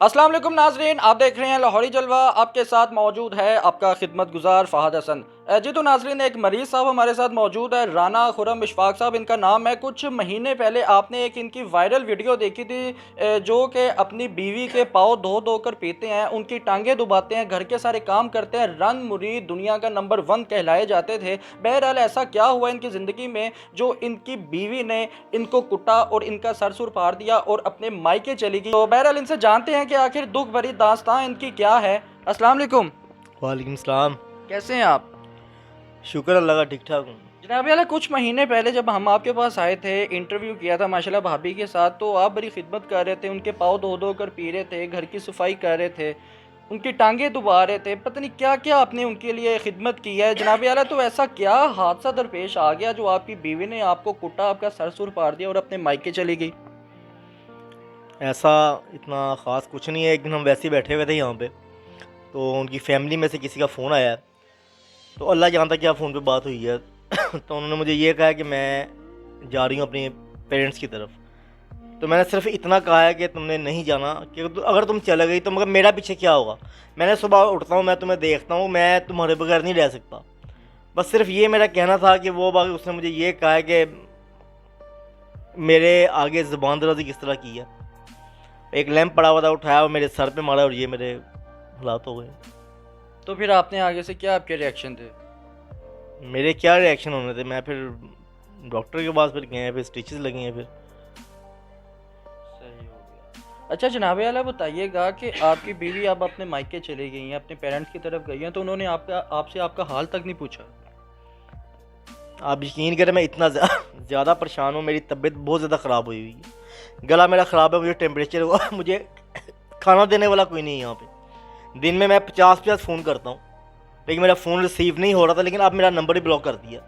अस्सलाम वालेकुम नाजरीन, आप देख रहे हैं लाहौरी जलवा। आपके साथ मौजूद है आपका खिदमत गुजार फ़हद हसन। जी तो नाजरीन, एक मरीज़ साहब हमारे साथ मौजूद है, राना खुरम इशफाक साहब इनका नाम है। कुछ महीने पहले आपने एक इनकी वायरल वीडियो देखी थी, जो कि अपनी बीवी के पाँव धो धो कर पीते हैं, उनकी टांगें दुबाते हैं, घर के सारे काम करते हैं, रन मुरीद दुनिया का नंबर 1 कहलाए जाते थे। बहरहाल ऐसा क्या हुआ इनकी ज़िंदगी में जो इनकी बीवी ने इनको कुटा और इनका सर सुर फाड़ दिया और अपने मायके चली गई। तो बहरहाल इनसे जानते हैं कि आखिर दुख भरी दास्तां इनकी क्या है। अस्सलाम वालेकुम। वालेकुम सलाम। कैसे हैं आप? शुक्र अल्लाह का, ठीक ठाक हूँ। जनाब वाला, कुछ महीने पहले जब हम आपके पास आए थे, इंटरव्यू किया था माशाल्लाह भाभी के साथ, तो आप बड़ी खिदमत कर रहे थे, उनके पाँव धो धो कर पी रहे थे, घर की सफाई कर रहे थे, उनकी टांगें दुबा रहे थे, पता नहीं क्या क्या आपने उनके लिए खिदमत की है जनाब वाला। तो ऐसा क्या हादसा दरपेश आ गया जो आपकी बीवी ने आपको कुटा, आपका सर सुर फाड़ दिया और अपने मायके चली गई? ऐसा इतना ख़ास कुछ नहीं है। एक दिन हम वैसे ही बैठे हुए थे यहाँ पे, तो उनकी फैमिली में से किसी का फ़ोन आया। तो अल्लाह जानता क्या फ़ोन पे बात हुई है। तो उन्होंने मुझे ये कहा कि मैं जा रही हूँ अपने पेरेंट्स की तरफ। तो मैंने सिर्फ इतना कहा है कि तुमने नहीं जाना, कि अगर तुम चले गई तो मगर मेरा पीछे क्या होगा। मैंने सुबह उठता हूँ, मैं तुम्हें देखता हूँ, मैं तुम्हारे बगैर नहीं रह सकता। बस सिर्फ ये मेरा कहना था कि वो बाकी उसने मुझे ये कहा है कि मेरे आगे ज़ुबान दराज़ी किस तरह की है। एक लैंप पड़ा हुआ था, उठाया और मेरे सर पे मारा और ये मेरे हालात हो गए। तो फिर आपने आगे से क्या आपके रिएक्शन थे? मेरे क्या रिएक्शन होने थे, मैं फिर डॉक्टर के पास फिर गए, फिर स्टिचेस लगे हैं फिर। सही हो गया। अच्छा जनाब आला, बताइएगा कि आपकी बीवी अब अपने मायके चली गई हैं, अपने पेरेंट्स की तरफ गई हैं, तो उन्होंने आपसे आपका हाल तक नहीं पूछा? आप यकीन करें, मैं इतना ज़्यादा परेशान हूँ, मेरी तबीयत बहुत ज़्यादा ख़राब हुई हुई है। गला मेरा ख़राब है, मुझे टेम्परेचर हुआ। मुझे खाना देने वाला कोई नहीं है यहाँ पे। दिन में मैं 50-50 फ़ोन करता हूँ, लेकिन मेरा फ़ोन रिसीव नहीं हो रहा था, लेकिन अब मेरा नंबर ही ब्लॉक कर दिया।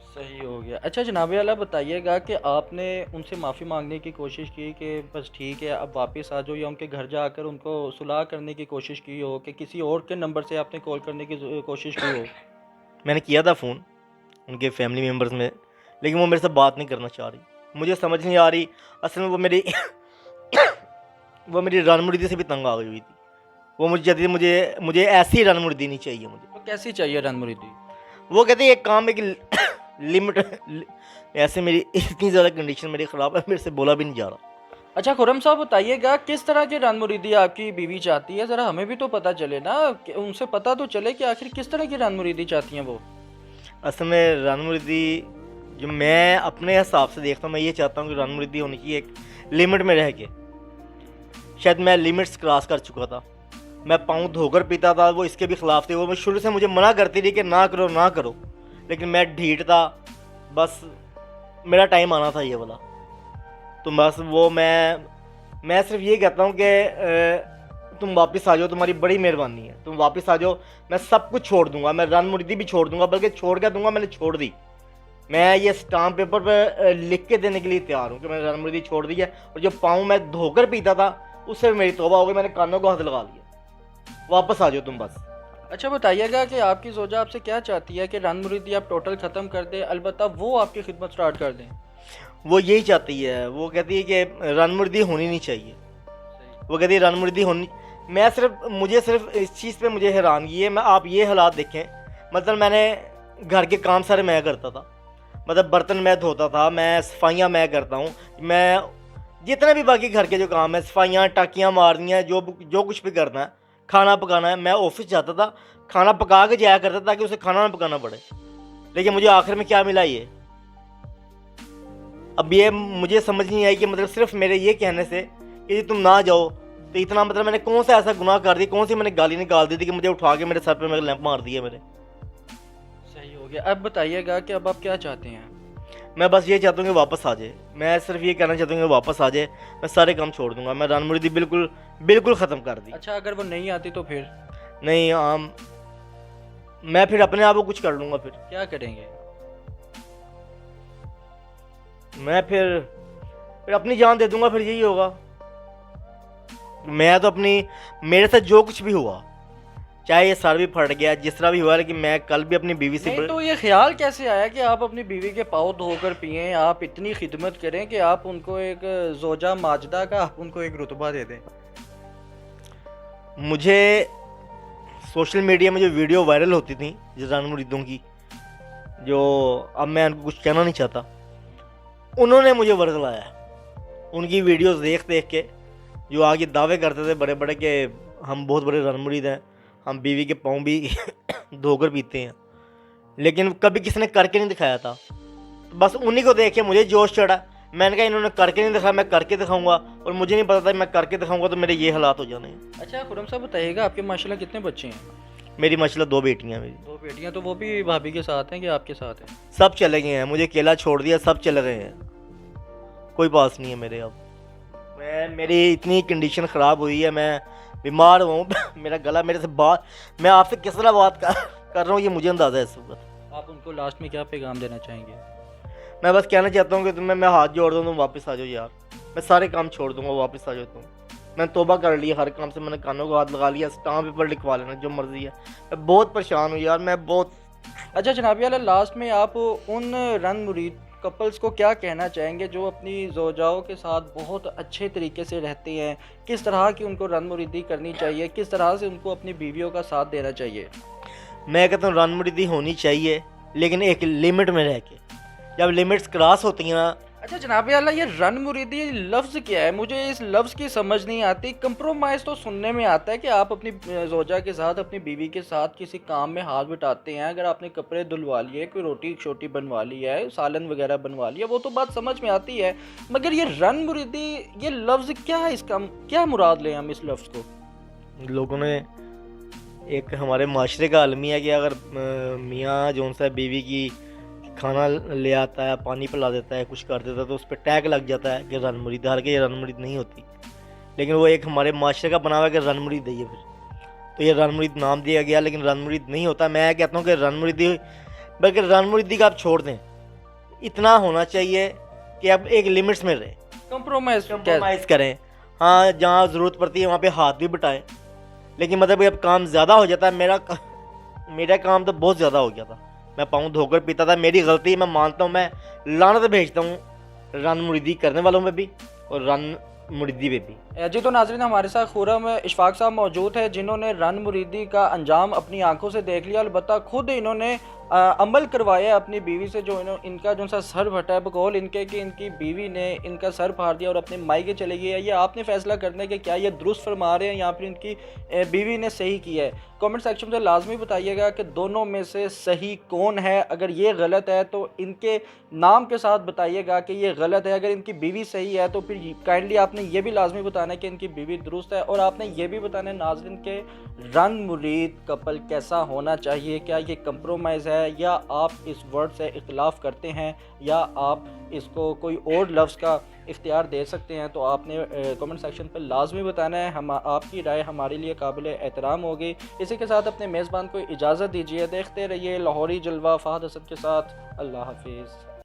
सही हो गया। अच्छा जनाब आला, बताइएगा कि आपने उनसे माफ़ी मांगने की कोशिश की कि बस ठीक है अब वापस आ जाओ, या उनके घर जाकर उनको सुलह करने की कोशिश की हो, कि किसी और के नंबर से आपने कॉल करने की कोशिश की हो? मैंने किया था फ़ोन उनके फैमिली मेम्बर्स में, लेकिन वो मेरे से बात नहीं करना चाह रही। मुझे समझ नहीं आ रही, असल में वो मेरी वो मेरी रन-मुर्दी से भी तंग आ गई हुई थी। वो मुझे कहती थी, मुझे मुझे ऐसी रन-मुर्दी नहीं चाहिए मुझे। तो कैसी चाहिए रन मुरीदी? वो कहती है एक काम है कि लिमिट ऐसे मेरी इतनी ज़्यादा कंडीशन मेरी ख़राब है, मेरे से बोला भी नहीं जा रहा। अच्छा खुरम साहब, बताइएगा किस तरह की रन मुरीदी आपकी बीवी चाहती है, ज़रा हमें भी तो पता चले ना, कि उनसे पता तो चले कि आखिर किस तरह की रन मुरीदी चाहती हैं वो। असल में रन-मुर्दी जो मैं अपने हिसाब से देखता हूँ, मैं ये चाहता हूँ कि रन-मुर्दी होनी चाहिए एक लिमिट में रह के। शायद मैं लिमिट्स क्रॉस कर चुका था। मैं पाँव धोकर पीता था, वो इसके भी ख़िलाफ़ थी। वो मैं शुरू से मुझे मना करती रही कि ना करो ना करो, लेकिन मैं ढीठ था। बस मेरा टाइम आना था ये वाला। तो बस वो मैं सिर्फ ये कहता हूँ कि तुम वापस आ जाओ, तुम्हारी बड़ी मेहरबानी है, तुम वापस आ जाओ। मैं सब कुछ छोड़ दूंगा, मैं रन मुर्दी भी छोड़ दूंगा, बल्कि छोड़ के दूंगा, मैंने छोड़ दी। मैं ये स्टाम्प पेपर पे लिख के देने के लिए तैयार हूँ कि मैंने रन मुर्दी छोड़ दी है। और जो पाँव मैं धोकर पीता था, उससे भी मेरी तौबा हो गई। मैंने कानों को हाथ लगा लिया। वापस आ जाओ तुम बस। अच्छा बताइएगा कि आपकी ज़ोजा आपसे क्या चाहती है, कि रन मुरीदी आप टोटल ख़त्म कर दें, अलबत्ता वो आपकी खिदमत स्टार्ट कर दें? वो यही चाहती है, वो कहती है कि रन मुर्दी होनी नहीं चाहिए। वो कहती है रन मुर्दी होनी। मुझे सिर्फ इस चीज़ पे मुझे हैरानगी है। मैं आप ये हालात देखें, मतलब मैंने घर के काम सारे मैं करता था, मतलब बर्तन मैं धोता था, मैं सफाइयाँ मैं करता हूँ, मैं जितने भी बाकी घर के जो काम है, सफाइयाँ टाकियाँ मारनी है, जो कुछ भी करना है, खाना पकाना है, मैं ऑफिस जाता था, खाना पका के जाया करता था ताकि उसे खाना ना पकाना पड़े। लेकिन मुझे आखिर में क्या मिला ये? अब ये मुझे समझ नहीं आई कि मतलब सिर्फ मेरे ये कहने से कि तुम ना जाओ, तो इतना मतलब मैंने कौन सा ऐसा गुनाह कर दी, कौन सी मैंने गाली निकाल दी थी कि मुझे उठा के मेरे सर पे मेरे लैंप मार दिए मेरे। सही हो गया। अब बताइएगा कि अब आप क्या चाहते हैं? मैं बस ये चाहता हूँ कि वापस आ जाए। मैं सिर्फ ये कहना चाहता हूँ कि वापस आ जाए। मैं सारे काम छोड़ दूंगा। मैं रन मुर्दी बिल्कुल बिल्कुल ख़त्म कर दी। अच्छा अगर वो नहीं आती तो फिर नहीं, मैं फिर अपने आप को कुछ कर लूँगा। क्या करेंगे? मैं फिर अपनी जान दे दूंगा। फिर यही होगा। मैं तो अपनी, मेरे साथ जो कुछ भी हुआ, चाहे ये सर भी फट गया, जिस तरह भी हुआ, लेकिन मैं कल भी अपनी बीवी से नहीं तो ये ख्याल कैसे आया कि आप अपनी बीवी के पाँव धोकर पिएं, आप इतनी खिदमत करें कि आप उनको एक जोजा माजदा का आप उनको एक रुतबा दे दें? मुझे सोशल मीडिया में जो वीडियो वायरल होती थी रन मुरीदों की, जो अब मैं उनको कुछ कहना नहीं चाहता, उन्होंने मुझे वर्गलाया। उनकी वीडियोस देख देख के जो आगे दावे करते थे बड़े बड़े कि हम बहुत बड़े रन मुरीद हैं, हम बीवी के पाँव भी धोकर पीते हैं, लेकिन कभी किसी ने करके नहीं दिखाया था। तो बस उन्हीं को देख के मुझे जोश चढ़ा। मैंने कहा इन्होंने करके नहीं दिखाया, मैं करके दिखाऊंगा, और मुझे नहीं पता था मैं करके दिखाऊंगा तो मेरे ये हालात हो जाने हैं। अच्छा खुर्रम साहब बताइएगा, आपके माशाल्लाह कितने बच्चे हैं? मेरी माशाल्लाह 2 बेटियां मेरी। 2 बेटियां, तो वो भी भाभी के साथ हैं कि आपके साथ हैं? सब चले गए हैं, मुझे अकेला छोड़ दिया, सब चले गए हैं, कोई पास नहीं है मेरे अब। मेरी इतनी कंडीशन ख़राब हुई है, मैं बीमार हूँ मेरा गला मेरे से बात, मैं आपसे किस तरह बात कर रहा हूँ ये मुझे अंदाज़ा है इस वक्त। आप उनको लास्ट में क्या पैगाम देना चाहेंगे? मैं बस कहना चाहता हूँ कि तुम्हें मैं हाथ जोड़ दूँ, तुम वापस आ जाओ यार, मैं सारे काम छोड़ दूँगा, वापस आ जाओ तुम। मैंने तौबा कर लिया हर काम से, मैंने कानों को हाथ लगा लिया, स्टाम्प पेपर लिखवा लेना जो मर्जी है। मैं बहुत परेशान हूँ यार, मैं बहुत। अच्छा जनाबी आला, लास्ट में आप उन रन मुरीद कपल्स को क्या कहना चाहेंगे जो अपनी ज़ौजाओं के साथ बहुत अच्छे तरीके से रहते हैं? किस तरह की उनको रन मुरीदी करनी चाहिए, किस तरह से उनको अपनी बीवियों का साथ देना चाहिए? मैं कहता हूँ रन मुरीदी होनी चाहिए, लेकिन एक लिमिट में रह के। जब लिमिट्स क्रॉस होती हैं ना। अच्छा जनाब आला, ये रन मुरीदी लफ्ज़ क्या है? मुझे इस लफ्ज़ की समझ नहीं आती। कंप्रोमाइज़ तो सुनने में आता है कि आप अपनी ज़ौजा के साथ, अपनी बीवी के साथ किसी काम में हाथ बटाते हैं। अगर आपने कपड़े धुलवा लिए, कोई रोटी छोटी बनवा ली है, सालन वगैरह बनवा लिया, वो तो बात समझ में आती है, मगर ये रन मुरीदी, ये लफ्ज़ क्या है? इसका क्या मुराद लें हम इस लफ्ज़ को? लोगों ने एक हमारे माशरे का अलमिया कि अगर मियाँ जो सा बीवी की खाना ले आता है, पानी पिला देता है, कुछ कर देता है, तो उस पर टैग लग जाता है कि रन मुरीद। हालांकि ये रन मुरीद नहीं होती, लेकिन वो एक हमारे माशरे का बना हुआ है कि रन मुरीद है ये, फिर तो ये रन मुरीद नाम दिया गया, लेकिन रन मुरीद नहीं होता। मैं कहता हूँ कि रन मुरीदी, बल्कि रन मुरीदी का आप छोड़ दें, इतना होना चाहिए कि आप एक लिमिट्स में रहें, कंप्रोमाइज़ करें। हाँ, जहाँ ज़रूरत पड़ती है वहाँ पे हाथ भी बटाएं, लेकिन मतलब अब काम ज़्यादा हो जाता है। मेरा काम तो बहुत ज़्यादा हो गया था, मैं पाँव धोकर पीता था, मेरी गलती, मैं मानता हूँ, मैं लानत भेजता हूँ रन मुरीदी करने वालों में भी और रन मुरीदी पे भी। जी तो नाज़रीन, हमारे साथ खुर्रम इशफाक साहब मौजूद है जिन्होंने रन मुरीदी का अंजाम अपनी आंखों से देख लिया। अलबत्ता खुद इन्होंने अमल करवाया अपनी बीवी से, जो इनका जो सा सर फटा है बकौल इनके कि इनकी बीवी ने इनका सर फाड़ दिया और अपने मायके चले गई है। ये आपने फैसला करना है कि क्या ये दुरुस्त फरमा रहे हैं या फिर इनकी बीवी ने सही किया है। कमेंट सेक्शन में लाजमी बताइएगा कि दोनों में से सही कौन है। अगर ये गलत है तो इनके नाम के साथ बताइएगा कि ये गलत है। अगर इनकी बीवी सही है तो फिर काइंडली आपने ये भी लाजमी बताना है कि इनकी बीवी दुरुस्त है। और आपने ये भी बताना है नाज़रीन के रन मुरीद कपल कैसा होना चाहिए, क्या ये कंप्रोमाइज़ है या आप इस वर्ड से इख्तिलाफ़ करते हैं या आप इसको कोई और लफ्ज़ का इख्तियार दे सकते हैं। तो आपने कमेंट सेक्शन पर लाजमी बताना है। हम आपकी राय हमारे लिए काबिल एहतराम होगी। इसी के साथ अपने मेज़बान को इजाज़त दीजिए। देखते रहिए लाहौरी जलवा फ़हद हसन के साथ। अल्लाह हाफिज़।